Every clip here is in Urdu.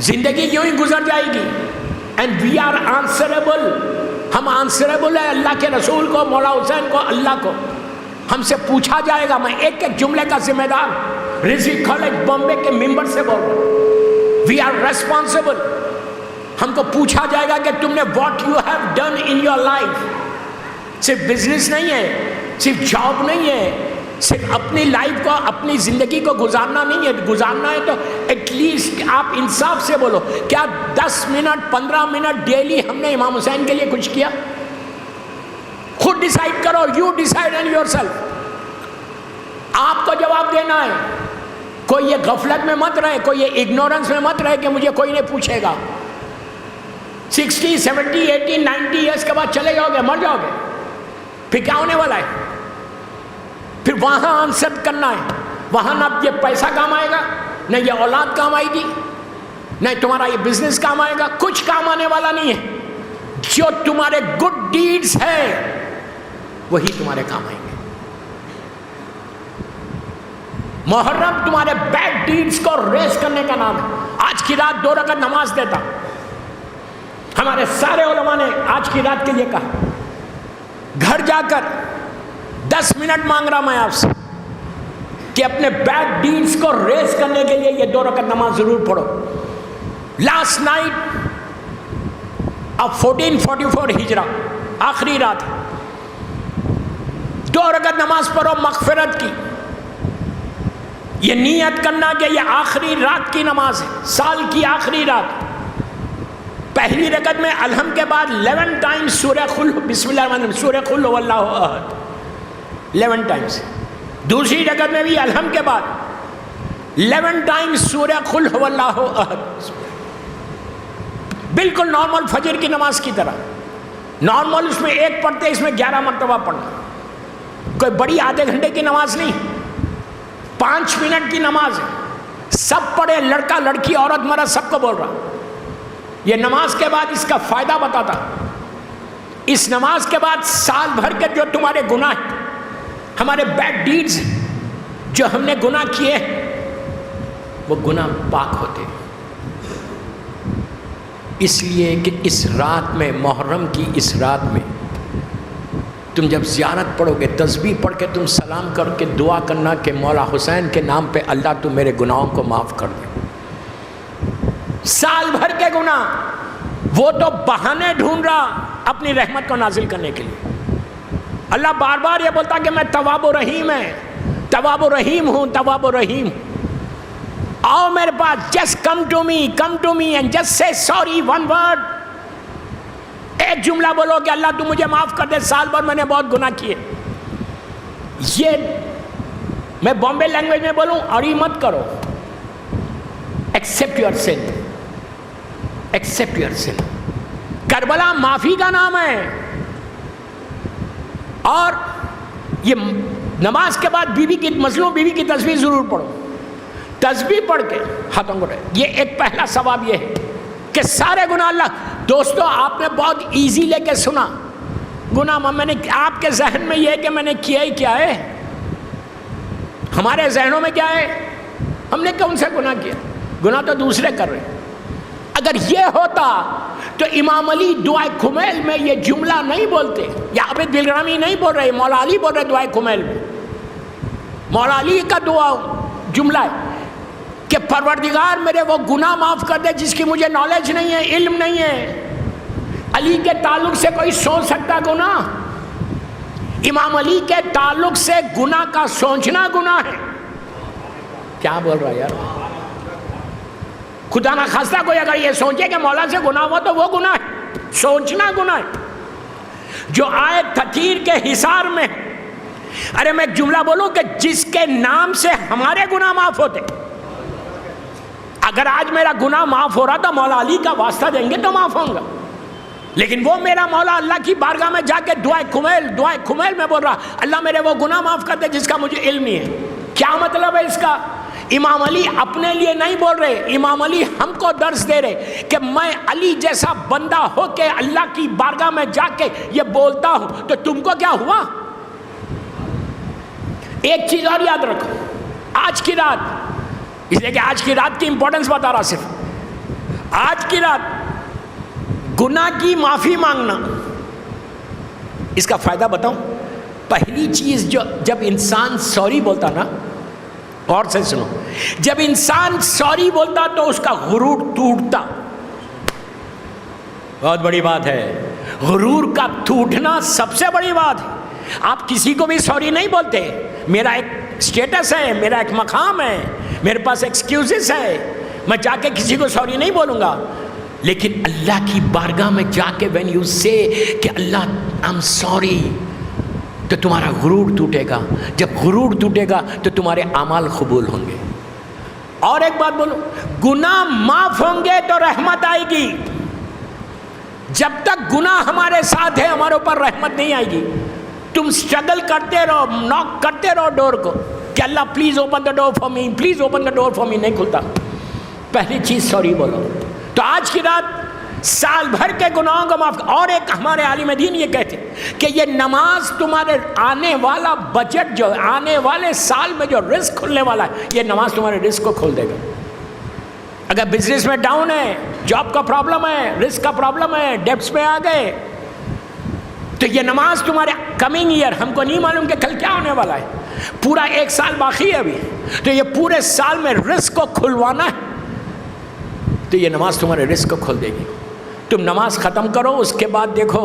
زندگی یوں ہی گزر جائے گی. And we are answerable. ہم آنسریبل ہے اللہ کے رسول کو, مولا حسین کو, اللہ کو. ہم سے پوچھا جائے گا. میں ایک ایک جملے کا ذمہ دار رزق کالج بامبے کے ممبر سے بول رہا ہوں. We are responsible. ہم کو پوچھا جائے گا کہ تم نے what you have done in your life. صرف بزنس نہیں ہے, صرف جاب نہیں ہے, صرف اپنی لائف کو, اپنی زندگی کو گزارنا نہیں ہے. گزارنا ہے تو ایٹ لیسٹ آپ انصاف سے بولو, کیا 10 منٹ 15 منٹ ڈیلی ہم نے امام حسین کے لیے کچھ کیا؟ خود ڈیسائیڈ کرو. You decide in your self. آپ کو جواب دینا ہے. کوئی یہ غفلت میں مت رہے, کوئی یہ اگنورنس میں مت رہے کہ مجھے کوئی نہیں پوچھے گا. 60 70 80 90 ایئرس کے بعد چلے جاؤ گے, مر جاؤ گے, پھر کیا ہونے والا ہے؟ پھر وہاں آنسر کرنا ہے. وہاں نہ یہ پیسہ کام آئے گا, نہ یہ اولاد کام آئے گی, نہ تمہارا یہ بزنس کام آئے گا. کچھ کام آنے والا نہیں ہے. جو تمہارے گڈ ڈیڈز ہے وہی تمہارے کام آئیں گے. محرم تمہارے بیڈ ڈیڈز کو ریس کرنے کا نام ہے. آج کی رات 2 رکعت نماز دیتا. ہمارے سارے علماء نے آج کی رات کے لیے کہا, گھر جا کر 10 منٹ مانگ رہا میں آپ سے کہ اپنے بیڈ ڈیڈز کو ریس کرنے کے لیے یہ 2 رکعت نماز ضرور پڑھو. لاسٹ نائٹ اب 1444 ہجرہ, آخری رات, 2 رکعت نماز پڑھو مغفرت کی. یہ نیت کرنا کہ یہ آخری رات کی نماز ہے, سال کی آخری رات. پہلی رکعت میں الحمد کے بعد 11 ٹائمز سورہ قل, بسم اللہ الرحمن الرحیم, سورہ قل واللہ احد 11 ٹائمز. دوسری رکعت میں بھی الحمد کے بعد 11 ٹائمز سورہ قل واللہ احد. بالکل نارمل فجر کی نماز کی طرح. نارمل اس میں 1 پڑھتے, اس میں 11 مرتبہ پڑھنا. کوئی بڑی آدھے گھنٹے کی نماز نہیں, 5 منٹ کی نماز ہے. سب پڑھے, لڑکا لڑکی عورت مرد سب کو بول رہا. یہ نماز کے بعد اس کا فائدہ بتاتا. اس نماز کے بعد سال بھر کے جو تمہارے گناہ ہیں, ہمارے بیڈ ڈیڈز جو ہم نے گناہ کیے, وہ گناہ پاک ہوتے. اس لیے کہ اس رات میں, محرم کی اس رات میں, تم جب زیارت پڑھو گے, تسبیح پڑھ کے تم سلام کر کے دعا کرنا کہ مولا حسین کے نام پہ اللہ تو میرے گناہوں کو معاف کر دے. سال بھر کے گناہ, وہ تو بہانے ڈھونڈ رہا اپنی رحمت کو نازل کرنے کے لیے. اللہ بار بار یہ بولتا کہ میں تواب و رحیم ہے, تواب و رحیم ہوں, تواب و رحیم. آؤ میرے پاس, just come to me and just سے سوری, 1 ورڈ. ایک جملہ بولو کہ اللہ تو مجھے معاف کر دے, سال بھر میں نے بہت گناہ کیے. یہ میں بامبے لینگویج میں بولوں, اور یہ مت کرو. Accept your son, accept your son. Karbala معافی کا نام ہے. اور یہ نماز کے بعد بیوی کی, مظلوم بیوی کی تسبیح ضرور پڑھو. تسبیح پڑھ کے ہاتھوں کو رہے. یہ ایک پہلا ثواب یہ ہے کہ سارے گناہ اللہ. دوستو آپ نے بہت ایزی لے کے سنا گناہ. میں نے آپ کے ذہن میں یہ ہے کہ میں نے کیا ہی کیا ہے. ہمارے ذہنوں میں کیا ہے, ہم نے کون سے گناہ کیا؟ گناہ تو دوسرے کر رہے. اگر یہ ہوتا تو امام علی دعائے کمیل میں یہ جملہ نہیں بولتے, یا عابد بلرامی نہیں بول رہے, مولا علی بول رہے دعائے کمیل میں. مولا علی کا دعا جملہ ہے کہ پروردگار میرے وہ گناہ معاف کر دے جس کی مجھے نالج نہیں ہے, علم نہیں ہے. علی کے تعلق سے کوئی سوچ سکتا گناہ؟ امام علی کے تعلق سے گناہ کا سوچنا گناہ ہے. کیا بول رہا ہے یار؟ خدا نہ خواستہ کوئی اگر یہ سوچے کہ مولا سے گناہ ہوا تو وہ گناہ ہے. سوچنا گناہ ہے. جو آئے تطہیر کے حصار میں, ارے میں ایک جملہ بولوں کہ جس کے نام سے ہمارے گناہ معاف ہوتے. اگر آج میرا گناہ معاف ہو رہا تو مولا علی کا واسطہ دیں گے تو معاف ہوں گا. لیکن وہ میرا مولا اللہ کی بارگاہ میں جا کے دعائے کمیل میں بول رہا اللہ میرے وہ گناہ معاف کر دے جس کا مجھے علم نہیں ہے. کیا مطلب ہے اس کا؟ امام علی اپنے لیے نہیں بول رہے, امام علی ہم کو درس دے رہے کہ میں علی جیسا بندہ ہو کے اللہ کی بارگاہ میں جا کے یہ بولتا ہوں تو تم کو کیا ہوا. ایک چیز اور یاد رکھو, آج کی رات, اس لیے کہ آج کی رات کی امپورٹنس بتا رہا, صرف آج کی رات گناہ کی معافی مانگنا، اس کا فائدہ بتاؤں؟ پہلی چیز جب انسان سوری بولتا نا، اور سے سنو، جب انسان سوری بولتا تو اس کا غرور ٹوٹتا. بہت بڑی بات ہے، غرور کا ٹوٹنا سب سے بڑی بات ہے. آپ کسی کو بھی سوری نہیں بولتے. میرا ایک اسٹیٹس ہے، میرا ایک مقام ہے، میرے پاس ایکسکیوزز ہے، میں جا کے کسی کو سوری نہیں بولوں گا. لیکن اللہ کی بارگاہ میں جا کے when you say کہ اللہ I'm sorry، تو تمہارا غرور ٹوٹے گا. جب غرور ٹوٹے گا تو تمہارے اعمال قبول ہوں گے. اور ایک بات بولوں، گناہ معاف ہوں گے تو رحمت آئے گی. جب تک گناہ ہمارے ساتھ ہے ہمارے اوپر رحمت نہیں آئے گی. تم سٹرگل کرتے رہو، ناک کرتے رہو ڈور کو کہ اللہ please open the door for me, please open the door for me, نہیں کھلتا. پہلی چیز سوری بولو. تو آج کی رات سال بھر کے گناہوں کو معاف. اور ایک ہمارے عالم دین یہ کہتے کہ یہ نماز تمہارے آنے والا بجٹ، جو آنے والے سال میں جو رزق کھلنے والا ہے، یہ نماز تمہارے رزق کو کھول دے گا. اگر بزنس میں ڈاؤن ہے، جاب کا پرابلم ہے، رزق کا پرابلم ہے، ڈیبٹس میں آ گئے، تو یہ نماز تمہارے کمنگ ایئر، ہم کو نہیں معلوم کہ کل کیا ہونے والا ہے، پورا ایک سال باقی ہے ابھی، تو یہ پورے سال میں رزق کو کھلوانا ہے، تو یہ نماز تمہارے رزق کو کھول دے گی. تم نماز ختم کرو، اس کے بعد دیکھو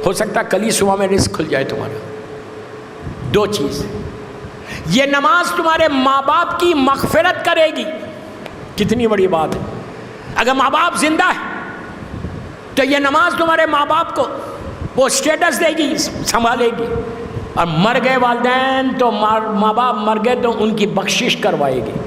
ہو سکتا ہے کل ہی صبح میں رزق کھل جائے تمہارا. دو چیز، یہ نماز تمہارے ماں باپ کی مغفرت کرے گی. کتنی بڑی بات ہے. اگر ماں باپ زندہ ہے تو یہ نماز تمہارے ماں باپ کو وہ اسٹیٹس دے گی، سنبھالے گی. اور مر گئے والدین تو ماں باپ مر گئے تو ان کی بخشش کروائے گی.